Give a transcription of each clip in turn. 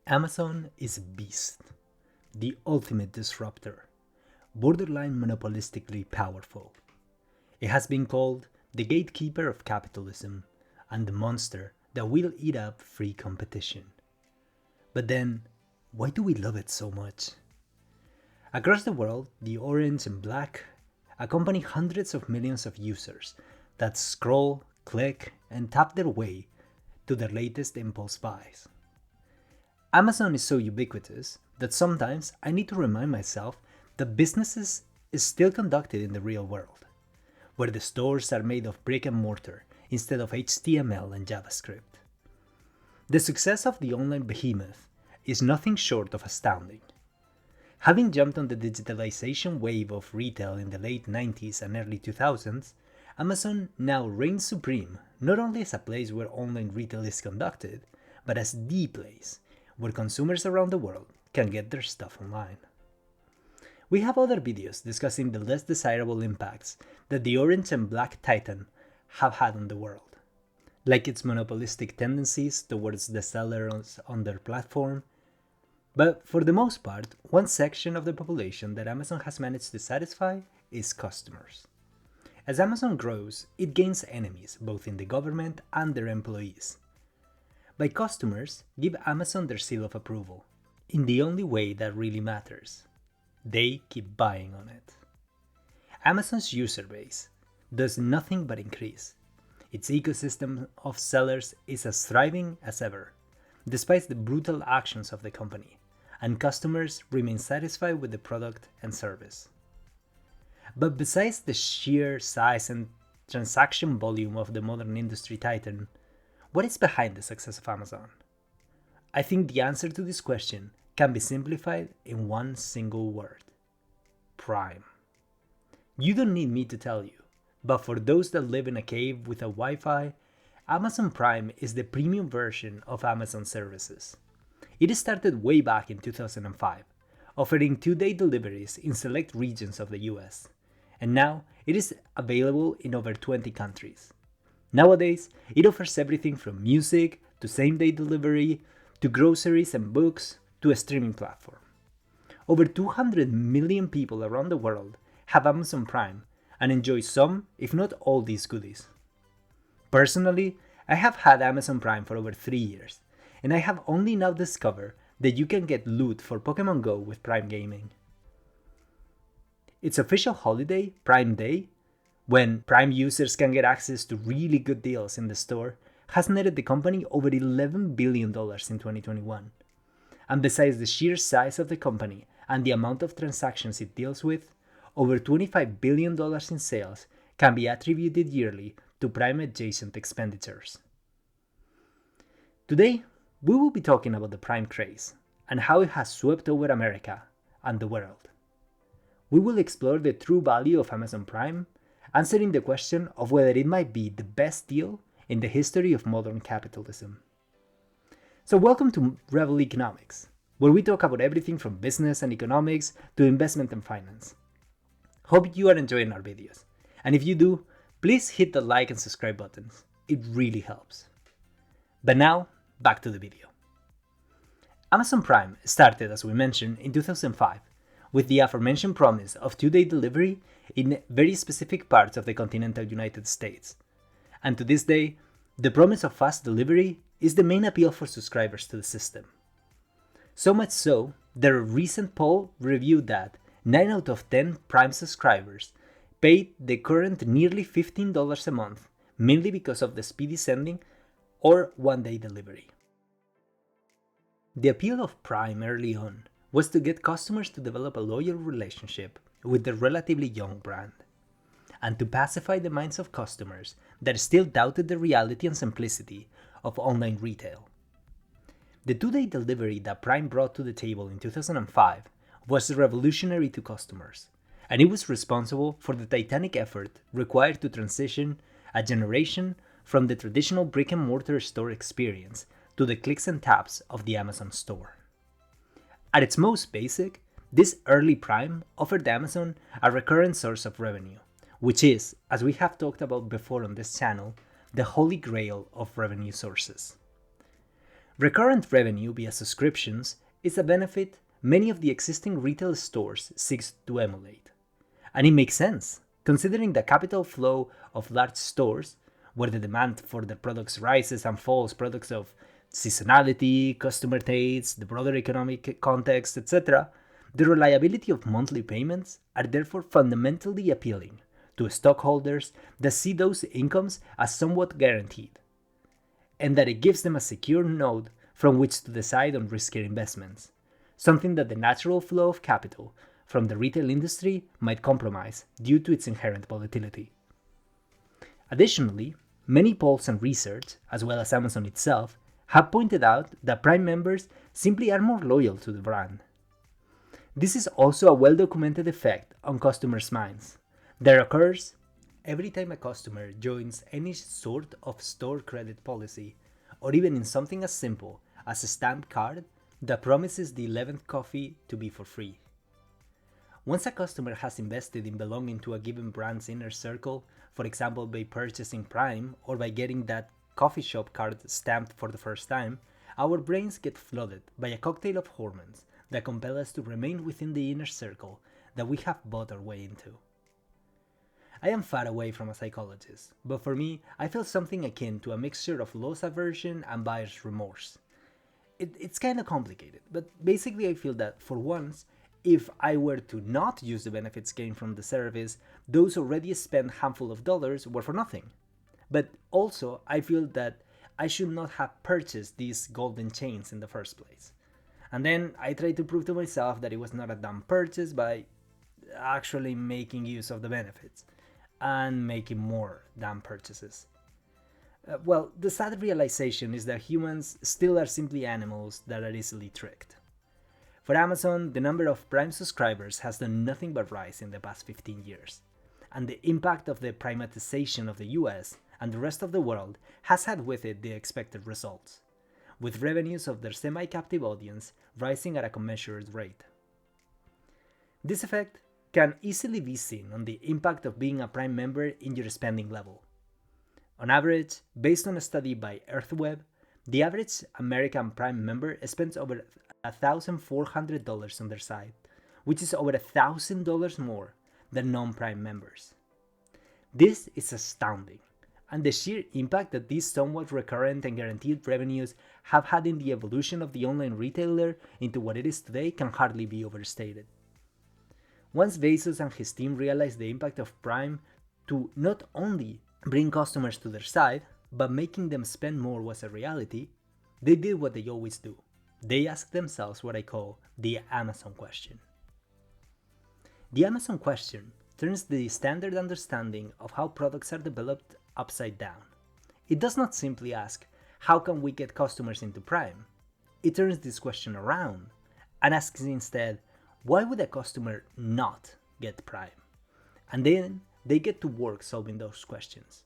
Amazon is a beast, the ultimate disruptor, borderline monopolistically powerful. It has been called the gatekeeper of capitalism and the monster that will eat up free competition. But then, why do we love it so much? Across the world, the orange and black accompany hundreds of millions of users that scroll, click, and tap their way to their latest impulse buys. Amazon is so ubiquitous that sometimes I need to remind myself that businesses is still conducted in the real world, where the stores are made of brick and mortar instead of HTML and JavaScript. The success of the online behemoth is nothing short of astounding. Having jumped on the digitalization wave of retail in the late 90s and early 2000s, Amazon now reigns supreme not only as a place where online retail is conducted, but as the place where consumers around the world can get their stuff online. We have other videos discussing the less desirable impacts that the orange and black titan have had on the world, like its monopolistic tendencies towards the sellers on their platform. But for the most part, one section of the population that Amazon has managed to satisfy is customers. As Amazon grows, it gains enemies both in the government and their employees. By customers, give Amazon their seal of approval, in the only way that really matters. They keep buying on it. Amazon's user base does nothing but increase. Its ecosystem of sellers is as thriving as ever, despite the brutal actions of the company, and customers remain satisfied with the product and service. But besides the sheer size and transaction volume of the modern industry titan, what is behind the success of Amazon? I think the answer to this question can be simplified in one single word: Prime. You don't need me to tell you, but for those that live in a cave with a Wi-Fi, Amazon Prime is the premium version of Amazon services. It started way back in 2005, offering 2-day deliveries in select regions of the US, and now it is available in over 20 countries. Nowadays, it offers everything from music to same-day delivery to groceries and books to a streaming platform. Over 200 million people around the world have Amazon Prime and enjoy some, if not all, these goodies. Personally, I have had Amazon Prime for over 3 years, and I have only now discovered that you can get loot for Pokemon Go with Prime Gaming. Its official holiday, Prime Day, when Prime users can get access to really good deals in the store, has netted the company over $11 billion in 2021. And besides the sheer size of the company and the amount of transactions it deals with, over $25 billion in sales can be attributed yearly to Prime-adjacent expenditures. Today, we will be talking about the Prime craze and how it has swept over America and the world. We will explore the true value of Amazon Prime, answering the question of whether it might be the best deal in the history of modern capitalism. So welcome to Rebel Economics, where we talk about everything from business and economics to investment and finance. Hope you are enjoying our videos, and if you do, please hit the like and subscribe buttons. It really helps. But now, back to the video. Amazon Prime started, as we mentioned, in 2005, with the aforementioned promise of 2-day delivery in very specific parts of the continental United States. And to this day, the promise of fast delivery is the main appeal for subscribers to the system. So much so that a recent poll reviewed that 9 out of 10 Prime subscribers paid the current nearly $15 a month, mainly because of the speedy sending or 1-day delivery. The appeal of Prime early on was to get customers to develop a loyal relationship with the relatively young brand, and to pacify the minds of customers that still doubted the reality and simplicity of online retail. The 2-day delivery that Prime brought to the table in 2005 was revolutionary to customers, and it was responsible for the titanic effort required to transition a generation from the traditional brick-and-mortar store experience to the clicks and taps of the Amazon store. At its most basic, this early Prime offered Amazon a recurrent source of revenue, which is, as we have talked about before on this channel, the holy grail of revenue sources. Recurrent revenue via subscriptions is a benefit many of the existing retail stores seek to emulate. And it makes sense, considering the capital flow of large stores, where the demand for their products rises and falls products of seasonality, customer tastes, the broader economic context, etc. The reliability of monthly payments are therefore fundamentally appealing to stockholders that see those incomes as somewhat guaranteed, and that it gives them a secure node from which to decide on riskier investments, something that the natural flow of capital from the retail industry might compromise due to its inherent volatility. Additionally, many polls and research, as well as Amazon itself, have pointed out that Prime members simply are more loyal to the brand. This is also a well-documented effect on customers' minds that occurs every time a customer joins any sort of store credit policy, or even in something as simple as a stamped card that promises the 11th coffee to be for free. Once a customer has invested in belonging to a given brand's inner circle, for example by purchasing Prime or by getting that coffee shop card stamped for the first time, our brains get flooded by a cocktail of hormones that compel us to remain within the inner circle that we have bought our way into. I am far away from a psychologist, but for me, I feel something akin to a mixture of loss aversion and buyer's remorse. It's kind of complicated, but basically I feel that for once, if I were to not use the benefits gained from the service, those already spent handful of dollars were for nothing. But also, I feel that I should not have purchased these golden chains in the first place. And then I tried to prove to myself that it was not a dumb purchase by actually making use of the benefits and making more dumb purchases. Well, the sad realization is that humans still are simply animals that are easily tricked. For Amazon, the number of Prime subscribers has done nothing but rise in the past 15 years, and the impact of the privatization of the US and the rest of the world has had with it the expected results, with revenues of their semi-captive audience rising at a commensurate rate. This effect can easily be seen on the impact of being a Prime member in your spending level. On average, based on a study by EarthWeb, the average American Prime member spends over $1,400 on their site, which is over $1,000 more than non-Prime members. This is astounding, and the sheer impact that these somewhat recurrent and guaranteed revenues have had in the evolution of the online retailer into what it is today can hardly be overstated. Once Bezos and his team realized the impact of Prime to not only bring customers to their site, but making them spend more was a reality, they did what they always do. They asked themselves what I call the Amazon question. The Amazon question turns the standard understanding of how products are developed upside down. It does not simply ask, how can we get customers into Prime? It turns this question around and asks instead, why would a customer not get Prime? And then they get to work solving those questions.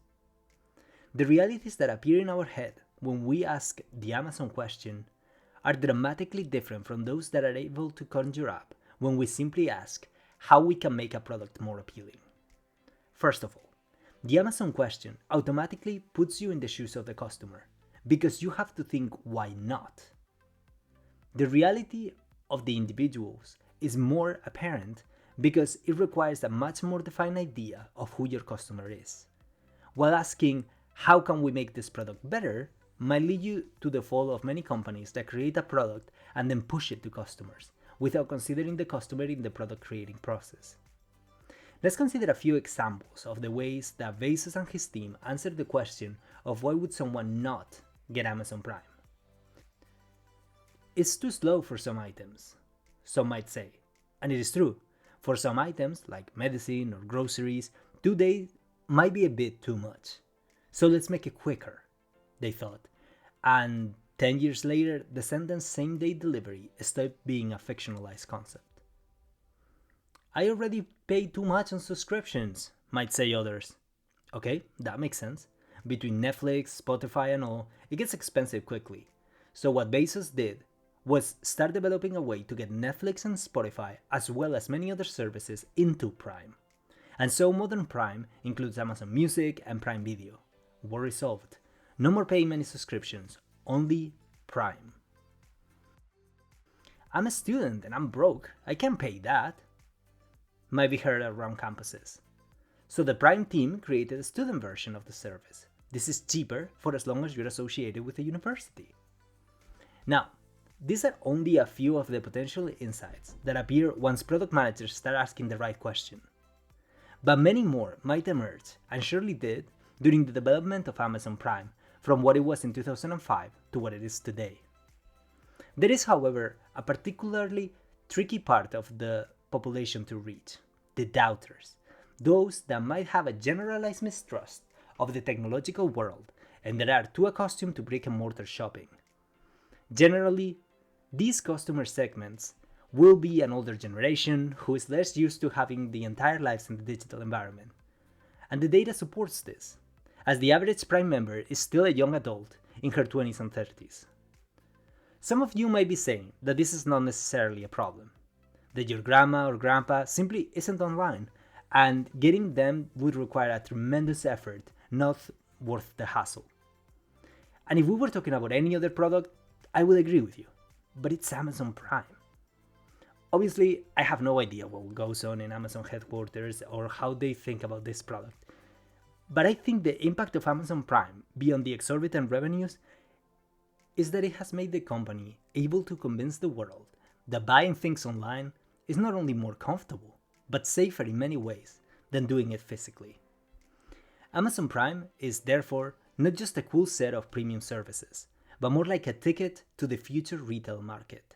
The realities that appear in our head when we ask the Amazon question are dramatically different from those that are able to conjure up when we simply ask how we can make a product more appealing. First of all, the Amazon question automatically puts you in the shoes of the customer because you have to think why not. The reality of the individuals is more apparent because it requires a much more defined idea of who your customer is. While asking, how can we make this product better, might lead you to the fall of many companies that create a product and then push it to customers, without considering the customer in the product creating process. Let's consider a few examples of the ways that Bezos and his team answered the question of why would someone not get Amazon Prime. It's too slow for some items, some might say. And it is true. For some items, like medicine or groceries, 2 days might be a bit too much. So let's make it quicker, they thought. And 10 years later, the sentence same-day delivery stopped being a fictionalized concept. I already pay too much on subscriptions, might say others. Okay, that makes sense. Between Netflix, Spotify and all, it gets expensive quickly. So what Bezos did was start developing a way to get Netflix and Spotify, as well as many other services, into Prime. And so modern Prime includes Amazon Music and Prime Video. Worry solved. No more paying many subscriptions, only Prime. I'm a student and I'm broke, I can't pay that, might be heard around campuses. So the Prime team created a student version of the service. This is cheaper for as long as you're associated with a university. Now, these are only a few of the potential insights that appear once product managers start asking the right question. But many more might emerge, and surely did, during the development of Amazon Prime, from what it was in 2005 to what it is today. There is, however, a particularly tricky part of the population to reach: the doubters, those that might have a generalized mistrust of the technological world and that are too accustomed to brick-and-mortar shopping. Generally, these customer segments will be an older generation who is less used to having the entire lives in the digital environment. And the data supports this, as the average Prime member is still a young adult in her 20s and 30s. Some of you might be saying that this is not necessarily a problem, that your grandma or grandpa simply isn't online, and getting them would require a tremendous effort not worth the hassle. And if we were talking about any other product, I would agree with you, but it's Amazon Prime. Obviously, I have no idea what goes on in Amazon headquarters or how they think about this product, but I think the impact of Amazon Prime, beyond the exorbitant revenues, is that it has made the company able to convince the world that buying things online is not only more comfortable, but safer in many ways than doing it physically. Amazon Prime is therefore not just a cool set of premium services, but more like a ticket to the future retail market.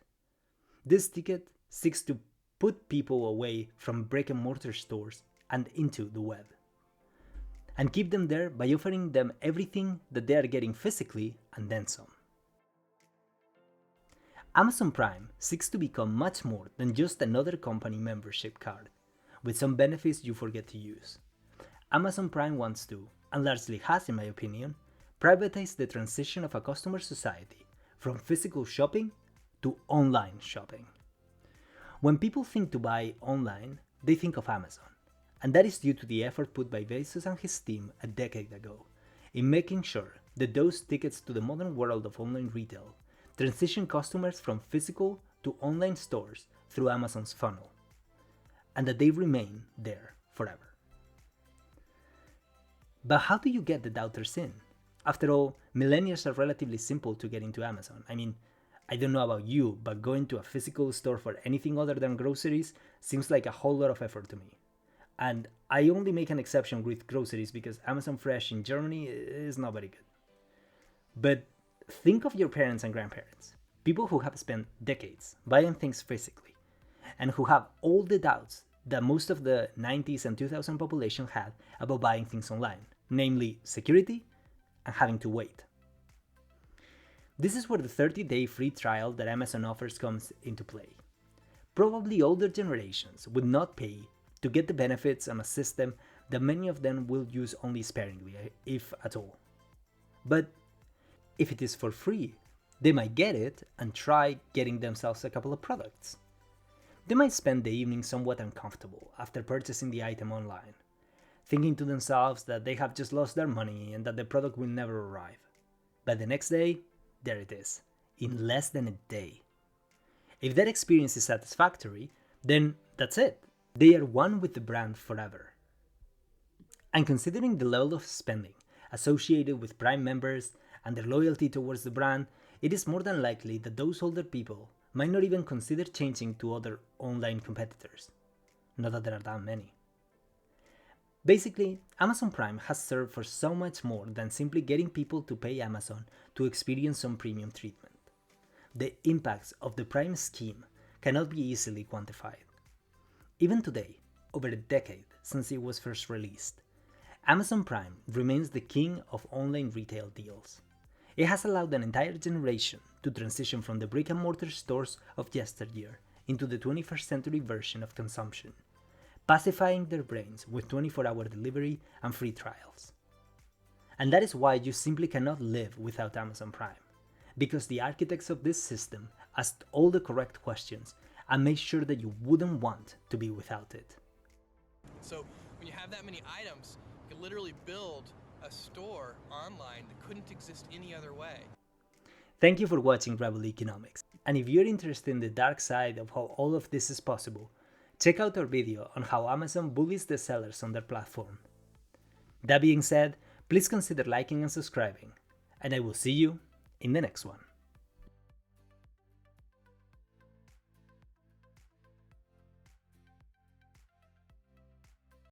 This ticket seeks to put people away from brick-and-mortar stores and into the web, and keep them there by offering them everything that they are getting physically and then some. Amazon Prime seeks to become much more than just another company membership card, with some benefits you forget to use. Amazon Prime wants to, and largely has in my opinion, privatize the transition of a customer society from physical shopping to online shopping. When people think to buy online, they think of Amazon, and that is due to the effort put by Bezos and his team a decade ago in making sure that those tickets to the modern world of online retail transition customers from physical to online stores through Amazon's funnel, and that they remain there forever. But how do you get the doubters in? After all, millennials are relatively simple to get into Amazon. I mean, I don't know about you, but going to a physical store for anything other than groceries seems like a whole lot of effort to me. And I only make an exception with groceries because Amazon Fresh in Germany is not very good. But think of your parents and grandparents, people who have spent decades buying things physically, and who have all the doubts that most of the 90s and 2000 population had about buying things online, namely security and having to wait. This is where the 30-day free trial that Amazon offers comes into play. Probably older generations would not pay to get the benefits on a system that many of them will use only sparingly, if at all. But if it is for free, they might get it and try getting themselves a couple of products. They might spend the evening somewhat uncomfortable after purchasing the item online, thinking to themselves that they have just lost their money and that the product will never arrive. But the next day, there it is, in less than a day. If that experience is satisfactory, then that's it. They are one with the brand forever. And considering the level of spending associated with Prime members and their loyalty towards the brand, it is more than likely that those older people might not even consider changing to other online competitors. Not that there are that many. Basically, Amazon Prime has served for so much more than simply getting people to pay Amazon to experience some premium treatment. The impacts of the Prime scheme cannot be easily quantified. Even today, over a decade since it was first released, Amazon Prime remains the king of online retail deals. It has allowed an entire generation to transition from the brick-and-mortar stores of yesteryear into the 21st century version of consumption, pacifying their brains with 24-hour delivery and free trials. And that is why you simply cannot live without Amazon Prime, because the architects of this system asked all the correct questions and made sure that you wouldn't want to be without it. So when you have that many items, you can literally build a store online that couldn't exist any other way. Thank you for watching Rebel Economics. And if you're interested in the dark side of how all of this is possible, check out our video on how Amazon bullies the sellers on their platform. That being said, please consider liking and subscribing, and I will see you in the next one.